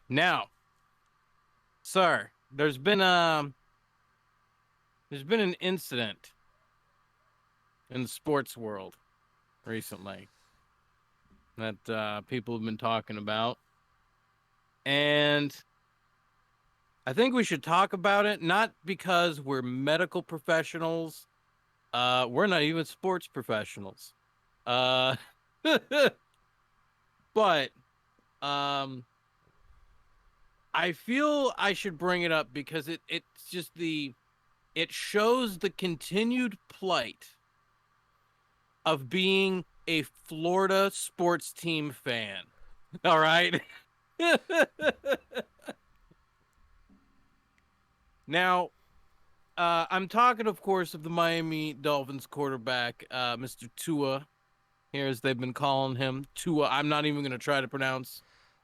Now, sir, there's been an incident in the sports world recently that people have been talking about, and I think we should talk about it. Not because we're medical professionals. We're not even sports professionals. Uh, but um, I feel I should bring it up because it shows the continued plight of being a Florida sports team fan. All right. Now, I'm talking, of course, of the Miami Dolphins quarterback, Mr. Tua. Here, as they've been calling him, Tua. I'm not even going to try to pronounce.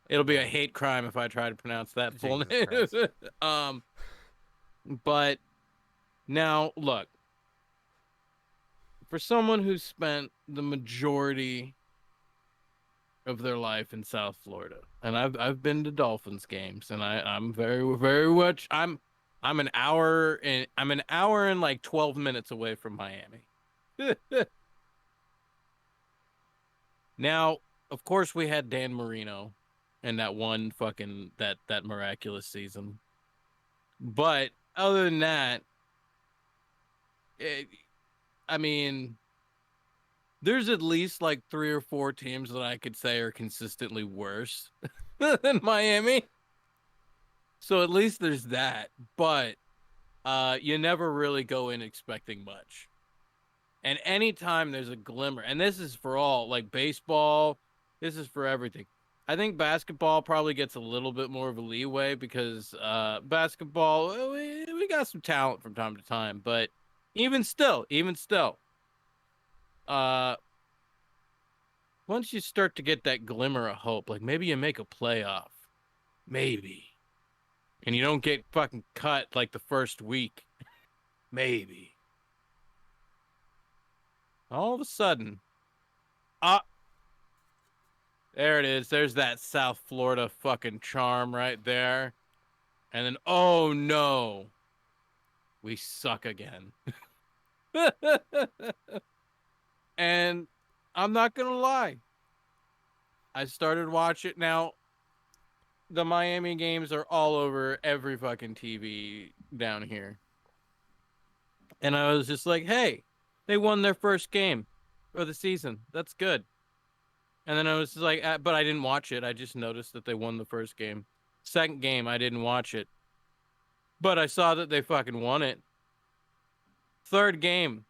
It'll be a No, hate crime if I try to pronounce that full Jesus name. Christ. um, but now, look, for someone who spent the majority of their life in South Florida, and I've been to Dolphins games, and I'm very much I'm an hour and like 12 minutes away from Miami. Now, of course, we had Dan Marino and that one fucking that miraculous season. But other than that, it, I mean, there's at least like three or four teams that I could say are consistently worse than Miami. So at least there's that. But you never really go in expecting much. And anytime there's a glimmer, and this is for all, like baseball, this is for everything. I think basketball probably gets a little bit more of a leeway because basketball, we got some talent from time to time, but even still, uh, once you start to get that glimmer of hope, like maybe you make a playoff, maybe, and you don't get fucking cut like the first week, maybe. All of a sudden, uh, there it is. There's that South Florida fucking charm right there. And then, oh no, we suck again. And I'm not gonna lie. I started watching now. The Miami games are all over every fucking TV down here. And I was just like, hey, they won their first game of the season. That's good. And then I was just like, but I didn't watch it. I just noticed that they won the first game. Second game, I didn't watch it. But I saw that they fucking won it. Third game,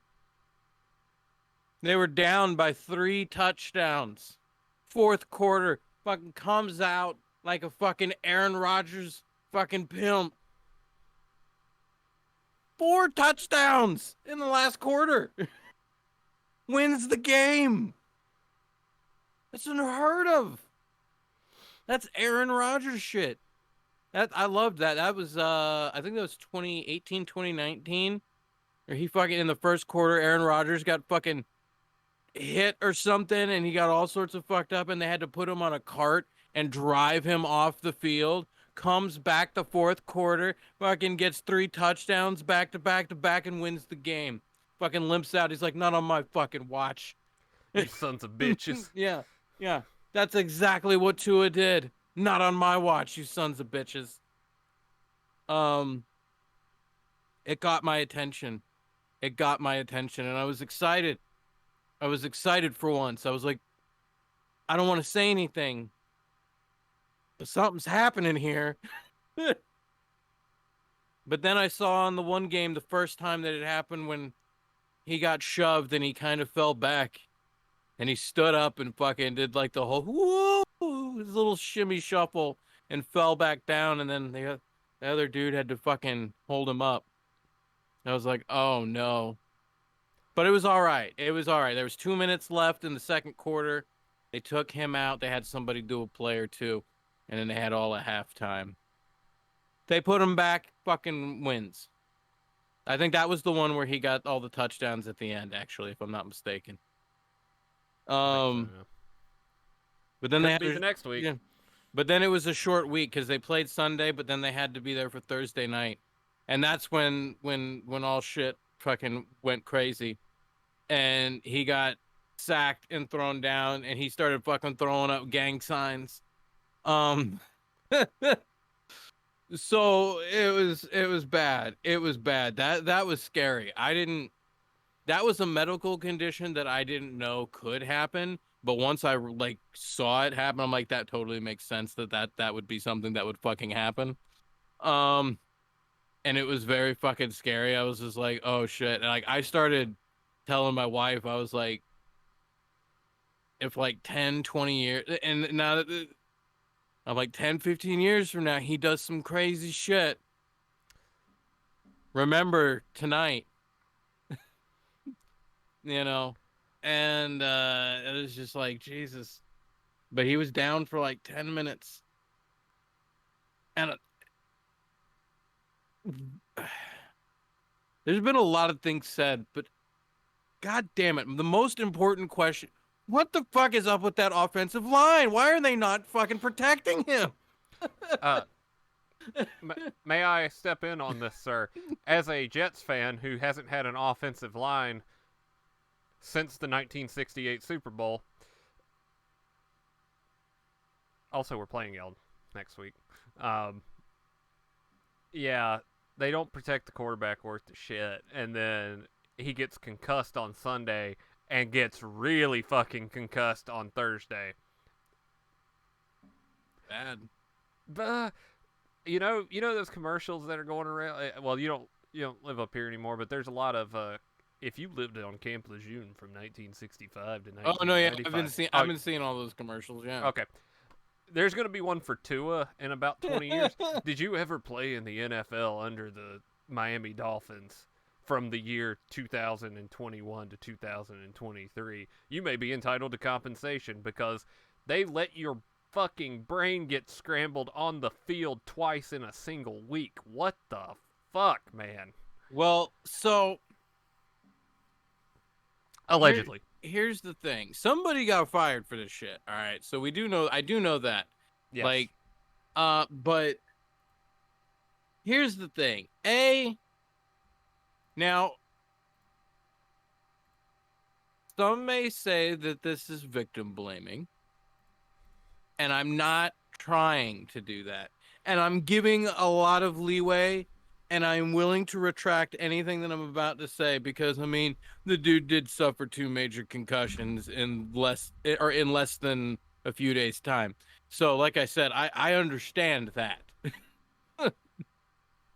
they were down by 3 touchdowns. Fourth quarter, fucking comes out like a fucking Aaron Rodgers fucking pimp. 4 touchdowns in the last quarter. Wins the game. That's unheard of. That's Aaron Rodgers shit. That I loved that. That was I think that was 2018, 2019. Or he fucking in the first quarter, Aaron Rodgers got fucking hit or something and he got all sorts of fucked up and they had to put him on a cart and drive him off the field. Comes back the fourth quarter, fucking gets 3 touchdowns back to back to back and wins the game. Fucking limps out. He's like, not on my fucking watch. You sons of bitches. Yeah, yeah. That's exactly what Tua did. Not on my watch, you sons of bitches. Um, it got my attention. It got my attention, and I was excited. I was excited for once. I was like, I don't want to say anything, but something's happening here. But then I saw on the one game the first time that it happened when he got shoved and he kind of fell back and he stood up and fucking did like the whole whoa, his little shimmy shuffle and fell back down. And then the other dude had to fucking hold him up. I was like, oh no. But it was all right. It was all right. There was 2 minutes left in the second quarter. They took him out. They had somebody do a play or two, and then they had all at halftime. They put him back. Fucking wins. I think that was the one where he got all the touchdowns at the end. Actually, if I'm not mistaken. I think so, Um, yeah. but then they Could had be the next week. yeah, But then it was a short week because they played Sunday, but then they had to be there for Thursday night, and that's when all shit fucking went crazy, and he got sacked and thrown down, and he started fucking throwing up gang signs. Um, so it was bad. It was bad. That was scary. I didn't. That was a medical condition that I didn't know could happen. But once I like saw it happen, I'm like, that totally makes sense that would be something that would fucking happen. Um, and it was very fucking scary. I was just like, oh shit. And like I started telling my wife, I was like, if like 10, 20 years, and now that I'm like 10, 15 years from now, he does some crazy shit. Remember tonight, you know? And it was just like, Jesus. But he was down for like 10 minutes. And there's been a lot of things said, but god damn it. The most important question, what the fuck is up with that offensive line? Why are they not fucking protecting him? Uh, may I step in on this, sir? As a Jets fan who hasn't had an offensive line since the 1968 Super Bowl, also we're playing y'all next week. Um, yeah, they don't protect the quarterback worth the shit, and then he gets concussed on Sunday and gets really fucking concussed on Thursday. Bad. You know those commercials that are going around. Well, you don't live up here anymore, but there's a lot of. If you lived on Camp Lejeune from 1965 to Oh no, yeah, 1995, I've been seeing all those commercials, yeah. okay. There's going to be one for Tua in about 20 years. Did you ever play in the NFL under the Miami Dolphins from the year 2021 to 2023? You may be entitled to compensation because they let your fucking brain get scrambled on the field twice in a single week. What the fuck, man? Well, so Allegedly. here's the thing. Somebody got fired for this shit. All right. So I do know that. Yes. Like, but here's the thing. Now, some may say that this is victim blaming, and I'm not trying to do that. And I'm giving a lot of leeway, and I'm willing to retract anything that I'm about to say because I mean, the dude did suffer 2 major concussions in less than a few days' time. So, like I said, I understand that.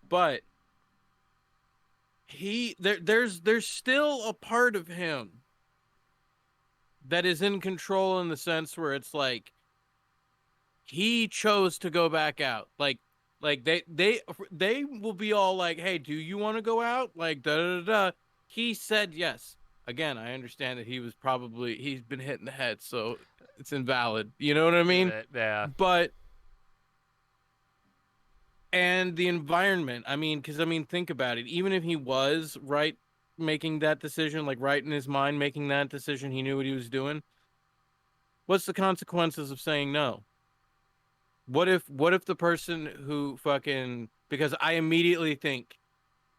But there's still a part of him that is in control in the sense where it's like he chose to go back out. Like they will be all like, "Hey, do you want to go out?" Like da da da. He said yes. Again, I understand that he's been hit in the head, so it's invalid. You know what I mean? Yeah. But and the environment, I mean, because I mean, think about it. Even if he was right making that decision, like right in his mind making that decision, he knew what he was doing. What's the consequences of saying no? What if the person who fucking, because I immediately think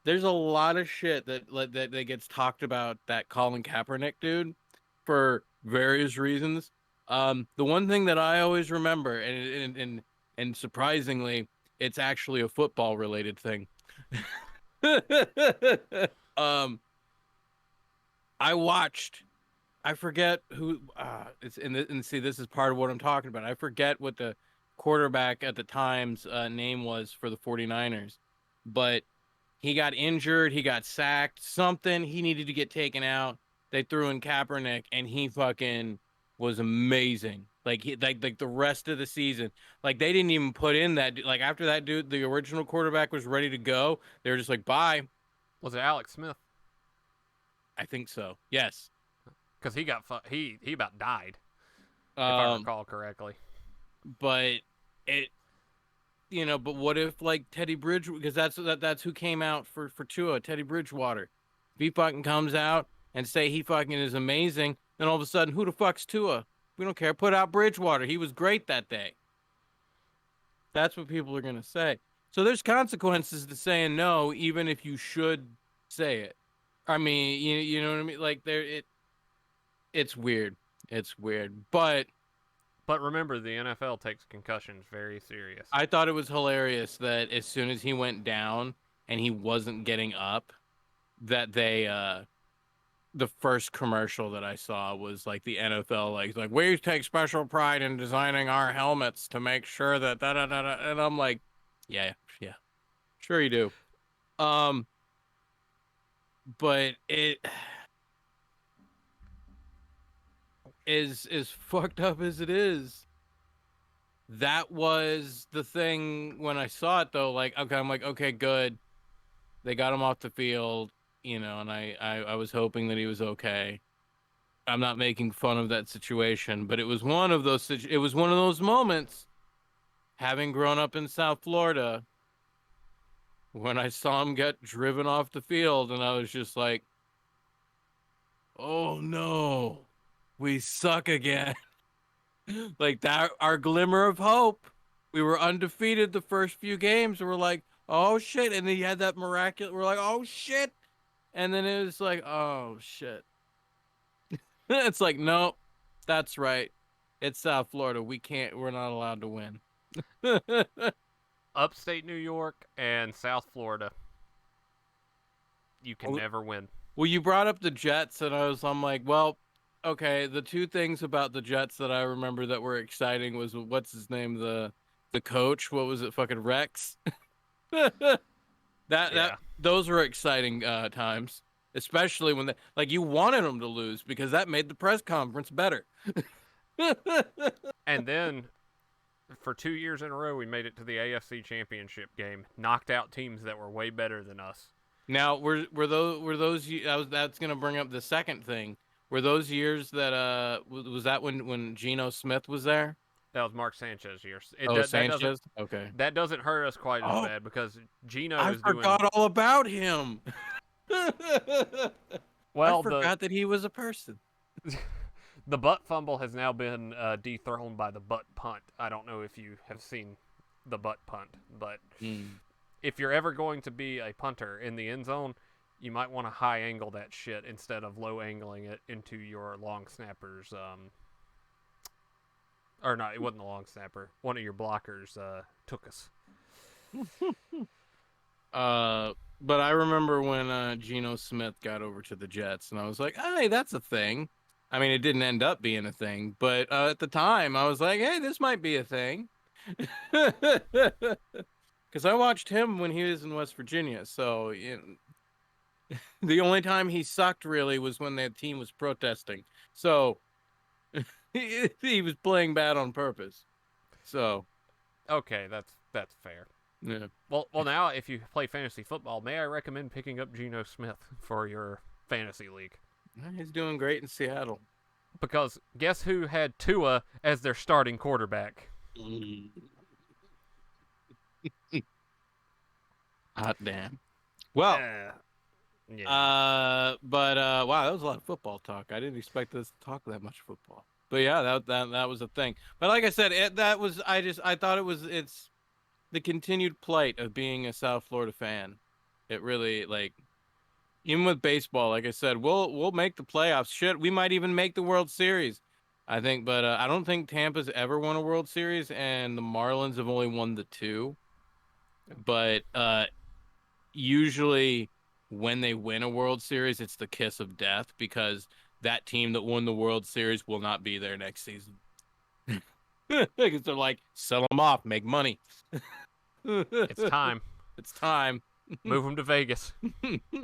there's a lot of shit that gets talked about that Colin Kaepernick dude for various reasons. The one thing that I always remember, and surprisingly, it's actually a football related thing. um, I watched. I forget who. It's and see, this is part of what I'm talking about. I forget what the quarterback at the time's name was for the 49ers, but he got injured, he got sacked, something. He needed to get taken out. They threw in Kaepernick, and he fucking was amazing. Like like the rest of the season, like they didn't even put in that. Like after that dude, the original quarterback was ready to go. They were just like, bye. Was it Alex Smith? I think so. Yes. Because he about died, if I Um, recall correctly. but it, but what if like Teddy Bridge, because that's who came out for Tua, Teddy Bridgewater. If he fucking comes out and say he fucking is amazing, then all of a sudden, who the fuck's Tua? We don't care. Put out Bridgewater. He was great that day. That's what people are gonna say. So there's consequences to saying no, even if you should say it. I mean, you know what I mean? Like it's weird. It's weird. But But remember, the NFL takes concussions very serious. I thought it was hilarious that as soon as he went down and he wasn't getting up, that they the first commercial that I saw was like the NFL like we take special pride in designing our helmets to make sure that da da da da, and I'm like, yeah, yeah, sure you do. Um, but it is as fucked up as it is. That was the thing when I saw it though. Like, okay, I'm like, okay, good. They got him off the field, and I was hoping that he was okay. I'm not making fun of that situation, but it was one of those. It was one of those moments. Having grown up in South Florida, when I saw him get driven off the field, and I was just like, "Oh no, we suck again." Like that, our glimmer of hope. We were undefeated the first few games. And we're like, "Oh shit!" And then you had that miraculous. We're like, "Oh shit!" And then it was like, "Oh shit." It's like, no, that's right. It's South Florida. We're not allowed to win. Upstate New York and South Florida, you can never win. Well, you brought up the Jets, and I'm like, well, okay. The two things about the Jets that I remember that were exciting was what's his name, the coach. What was it, fucking Rex? That those were exciting times, especially when like you wanted them to lose because that made the press conference better. And then for 2 years in a row, we made it to the AFC Championship game, knocked out teams that were way better than us. Now, were those that's gonna bring up the second thing. Were those years that was that when Geno Smith was there? That was Mark Sanchez years. Sanchez. Okay. That doesn't hurt us quite as bad because Geno I is forgot doing. all about him. Well, I forgot that he was a person. the butt fumble has now been dethroned by the butt punt. I don't know if you have seen the butt punt, but if you're ever going to be a punter in the end zone, you might want to high angle that shit instead of low angling it into your long snapper's. Or not, it wasn't the long snapper. One of your blockers took us. But I remember when Geno Smith got over to the Jets, and I was like, "Hey, that's a thing." I mean, it didn't end up being a thing, but at the time, I was like, "Hey, this might be a thing," because I watched him when he was in West Virginia. So the only time he sucked really was when that team was protesting. So he was playing bad on purpose. So Okay, that's fair. yeah. Well, now if you play fantasy football, may I recommend picking up Geno Smith for your fantasy league? He's doing great in Seattle. Because guess who had Tua as their starting quarterback? Hot damn. Well, Yeah. but wow, that was a lot of football talk. I didn't expect us to talk that much football. But yeah, that was a thing. But like I said, I thought it's the continued plight of being a South Florida fan. It really like even with baseball, like I said, we'll make the playoffs. Shit, we might even make the World Series. I think, but I don't think Tampa's ever won a World Series, and the Marlins have only won the two. But usually when they win a World Series, it's the kiss of death because that team that won the World Series will not be there next season. Because they're like, sell them off, make money. It's time. It's time. Move them to Vegas.